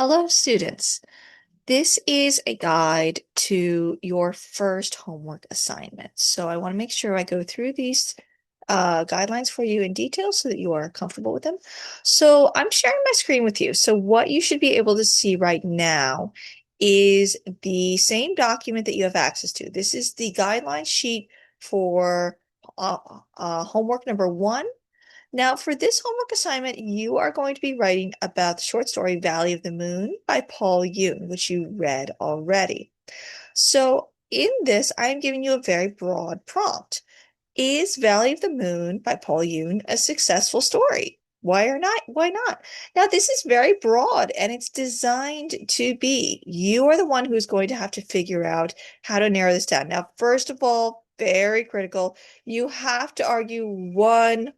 Hello, students. This is a guide to your first homework assignment. So I want to make sure I go through these guidelines for you in detail so that you are comfortable with them. So I'm sharing my screen with you. So what you should be able to see right now is the same document that you have access to. This is the guideline sheet for homework number 1. Now, for this homework assignment, you are going to be writing about the short story Valley of the Moon by Paul Yoon, which you read already. So, in this, I am giving you a very broad prompt. Is Valley of the Moon by Paul Yoon a successful story? Why or not? Why not? Now, this is very broad and it's designed to be. You are the one who's going to have to figure out how to narrow this down. Now, first of all, very critical, you have to argue one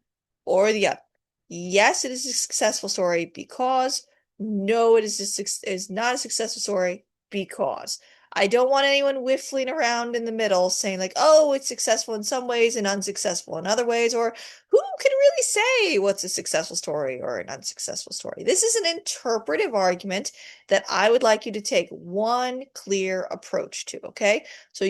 or the other. Yes, it is a successful story because no, is not a successful story because. I don't want anyone whiffling around in the middle saying like, oh, it's successful in some ways and unsuccessful in other ways, or who can really say what's a successful story or an unsuccessful story? This is an interpretive argument that I would like you to take one clear approach to, okay? So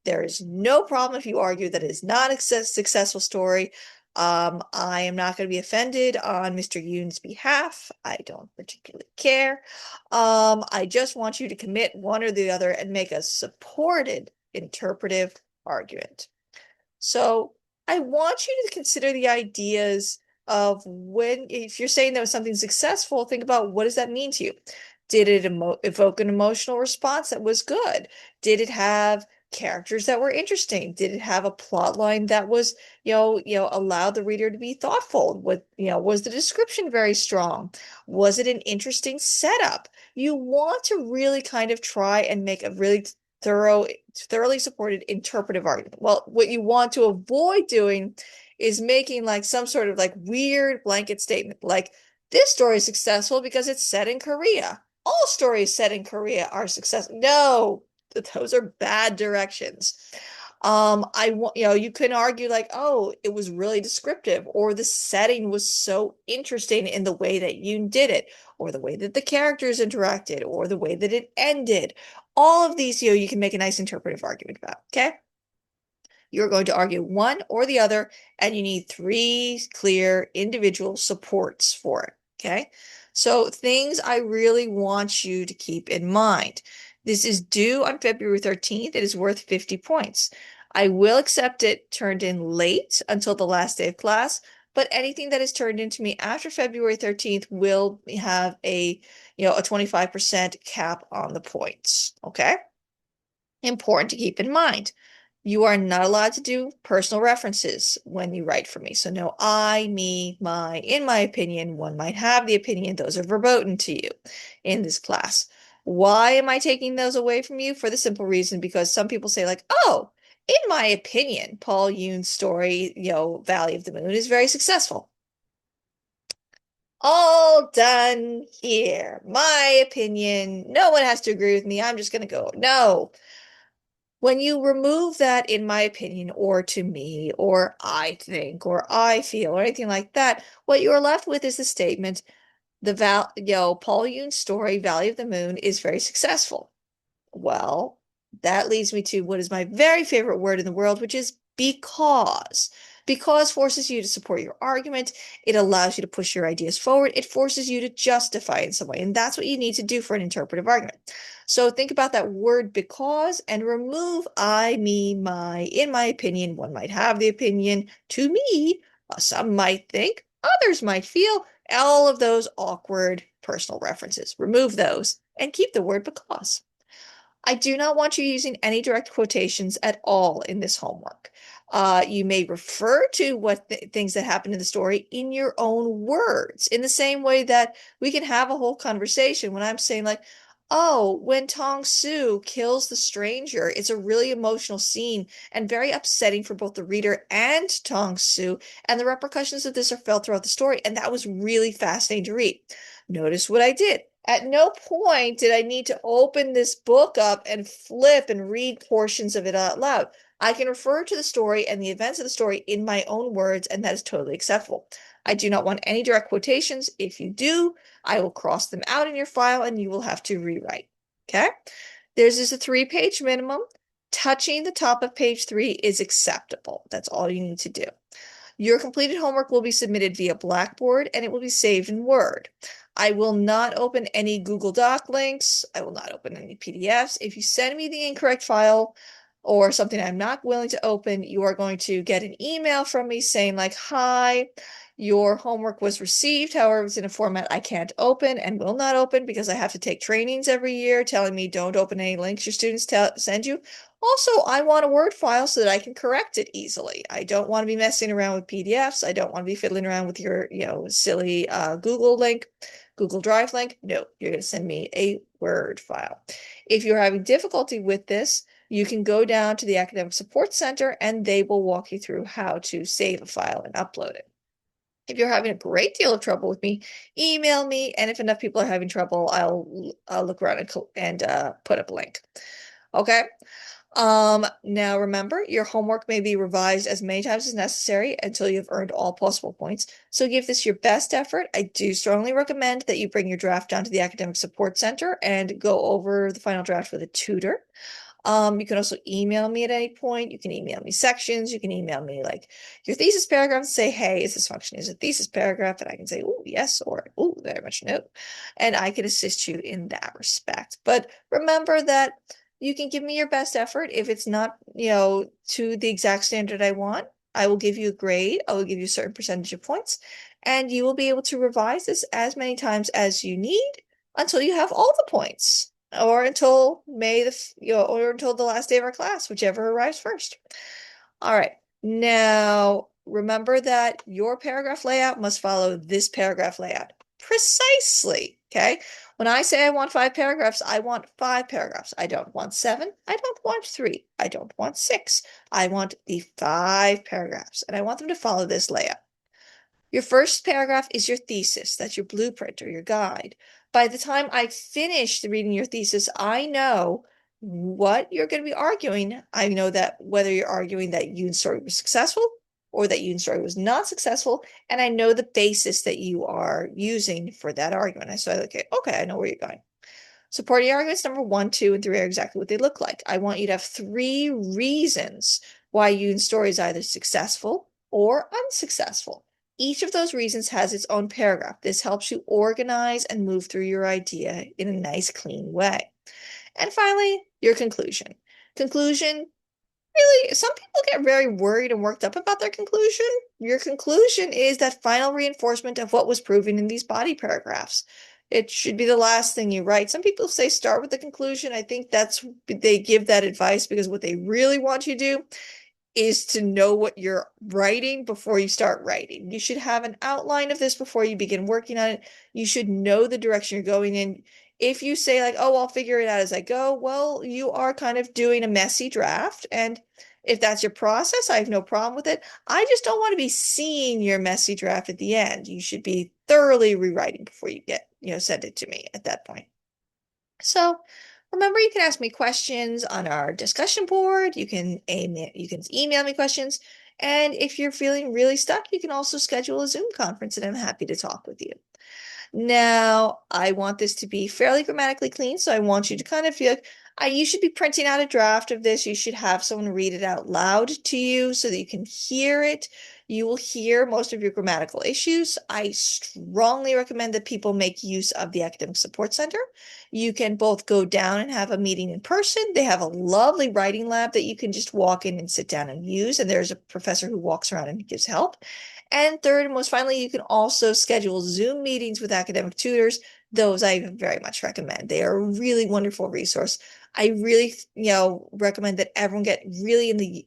there is no problem if you argue that it is not a successful story. I am not going to be offended on Mr. Yoon's behalf. I don't particularly care. I just want you to commit one or the other and make a supported interpretive argument. So I want you to consider the ideas of if you're saying that was something successful, think about what does that mean to you? Did it evoke an emotional response that was good? Did it have characters that were interesting? Did it have a plot line that was, allowed the reader to be thoughtful? Was the description very strong? Was it an interesting setup? You want to really kind of try and make a really thoroughly supported interpretive argument. Well, what you want to avoid doing is making like some sort of like weird blanket statement, like this story is successful because it's set in Korea. All stories set in Korea are successful. No, those are bad directions. You can argue like, oh, it was really descriptive, or the setting was so interesting in the way that you did it, or the way that the characters interacted, or the way that it ended. All of these, you can make a nice interpretive argument about, okay? You're going to argue one or the other, and you need 3 clear individual supports for it, okay? So things I really want you to keep in mind. This is due on February 13th. It is worth 50 points. I will accept it turned in late until the last day of class, but anything that is turned into me after February 13th will have a 25% cap on the points, okay? Important to keep in mind. You are not allowed to do personal references when you write for me. So no I, me, my, in my opinion, one might have the opinion. Those are verboten to you in this class. Why am I taking those away from you? For the simple reason because some people say like, oh, in my opinion, Paul Yoon's story, Valley of the Moon is very successful. All done here. My opinion. No one has to agree with me. I'm just going to go. No. When you remove that, in my opinion, or to me, or I think, or I feel, or anything like that, what you are left with is the statement, Paul Yoon's story, Valley of the Moon, is very successful. Well, that leads me to what is my very favorite word in the world, which is because. Because forces you to support your argument. It allows you to push your ideas forward. It forces you to justify in some way. And that's what you need to do for an interpretive argument. So think about that word because and remove I, me, my, in my opinion. One might have the opinion to me. Some might think, others might feel. All of those awkward personal references. Remove those and keep the word because. I do not want you using any direct quotations at all in this homework. You may refer to what things that happen in the story in your own words, in the same way that we can have a whole conversation when I'm saying like, oh, when Tong Su kills the stranger, it's a really emotional scene and very upsetting for both the reader and Tong Su, and the repercussions of this are felt throughout the story, and that was really fascinating to read. Notice what I did. At no point did I need to open this book up and flip and read portions of it out loud. I can refer to the story and the events of the story in my own words, and that is totally acceptable. I do not want any direct quotations. If you do, I will cross them out in your file and you will have to rewrite. Okay? There's just a 3-page minimum. Touching the top of page 3 is acceptable. That's all you need to do. Your completed homework will be submitted via Blackboard and it will be saved in Word. I will not open any Google Doc links. I will not open any PDFs. If you send me the incorrect file or something I'm not willing to open, you are going to get an email from me saying like, hi, your homework was received. However, it's in a format I can't open and will not open because I have to take trainings every year telling me don't open any links your students send you. Also, I want a Word file so that I can correct it easily. I don't want to be messing around with PDFs. I don't want to be fiddling around with your, silly Google link, Google Drive link. No, you're going to send me a Word file. If you're having difficulty with this, you can go down to the Academic Support Center and they will walk you through how to save a file and upload it. If you're having a great deal of trouble with me, email me. And if enough people are having trouble, I'll look around and put up a link. Okay. Now remember, your homework may be revised as many times as necessary until you've earned all possible points. So give this your best effort. I do strongly recommend that you bring your draft down to the Academic Support Center and go over the final draft with a tutor. You can also email me at any point. You can email me sections. You can email me like your thesis paragraph and say, hey, is this function is a thesis paragraph? And I can say, oh, yes, or oh, very much no. And I can assist you in that respect. But remember that you can give me your best effort. If it's not, to the exact standard I want, I will give you a grade. I will give you a certain percentage of points, and you will be able to revise this as many times as you need until you have all the points, or until or until the last day of our class, whichever arrives first. All right. Now, remember that your paragraph layout must follow this paragraph layout precisely. Okay. When I say I want 5 paragraphs, I want 5 paragraphs. I don't want 7. I don't want 3. I don't want 6. I want the 5 paragraphs, and I want them to follow this layout. Your first paragraph is your thesis. That's your blueprint or your guide. By the time I finish reading your thesis, I know what you're going to be arguing. I know that whether you're arguing that Yoon's story was successful or that Yoon's story was not successful, and I know the basis that you are using for that argument. So I okay, I know where you're going. Supporting arguments number 1, 2, and 3 are exactly what they look like. I want you to have 3 reasons why Yoon's story is either successful or unsuccessful. Each of those reasons has its own paragraph. This helps you organize and move through your idea in a nice, clean way. And finally, your conclusion. Conclusion, really, some people get very worried and worked up about their conclusion. Your conclusion is that final reinforcement of what was proven in these body paragraphs. It should be the last thing you write. Some people say start with the conclusion. I think they give that advice because what they really want you to do is to know what you're writing before you start writing. You should have an outline of this before you begin working on it. You should know the direction you're going in. If you say like, oh, I'll figure it out as I go, well, you are kind of doing a messy draft. And if that's your process, I have no problem with it. I just don't want to be seeing your messy draft at the end. You should be thoroughly rewriting before you send it to me at that point. So remember, you can ask me questions on our discussion board. You can email me questions. And if you're feeling really stuck, you can also schedule a Zoom conference and I'm happy to talk with you. Now, I want this to be fairly grammatically clean, so I want you to kind of feel like you should be printing out a draft of this. You should have someone read it out loud to you so that you can hear it. You will hear most of your grammatical issues. I strongly recommend that people make use of the Academic Support Center. You can both go down and have a meeting in person. They have a lovely writing lab that you can just walk in and sit down and use, and there's a professor who walks around and gives help. And third, and most finally, you can also schedule Zoom meetings with academic tutors. Those I very much recommend. They are a really wonderful resource. I really, recommend that everyone get really in the,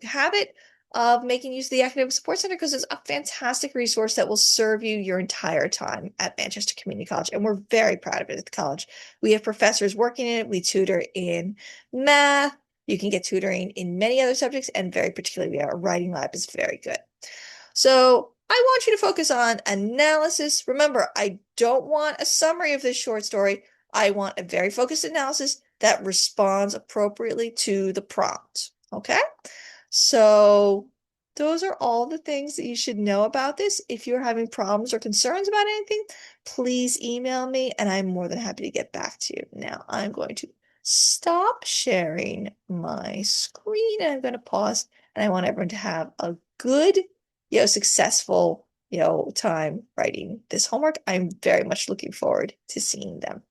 habit of making use of the Academic Support Center because it's a fantastic resource that will serve you your entire time at Manchester Community College. And we're very proud of it at the college. We have professors working in it. We tutor in math. You can get tutoring in many other subjects, and very particularly, our writing lab is very good. So I want you to focus on analysis. Remember, I don't want a summary of this short story. I want a very focused analysis that responds appropriately to the prompt. Okay? So those are all the things that you should know about this. If you're having problems or concerns about anything, please email me and I'm more than happy to get back to you. Now I'm going to stop sharing my screen and I'm going to pause and I want everyone to have a good, successful, time writing this homework. I'm very much looking forward to seeing them.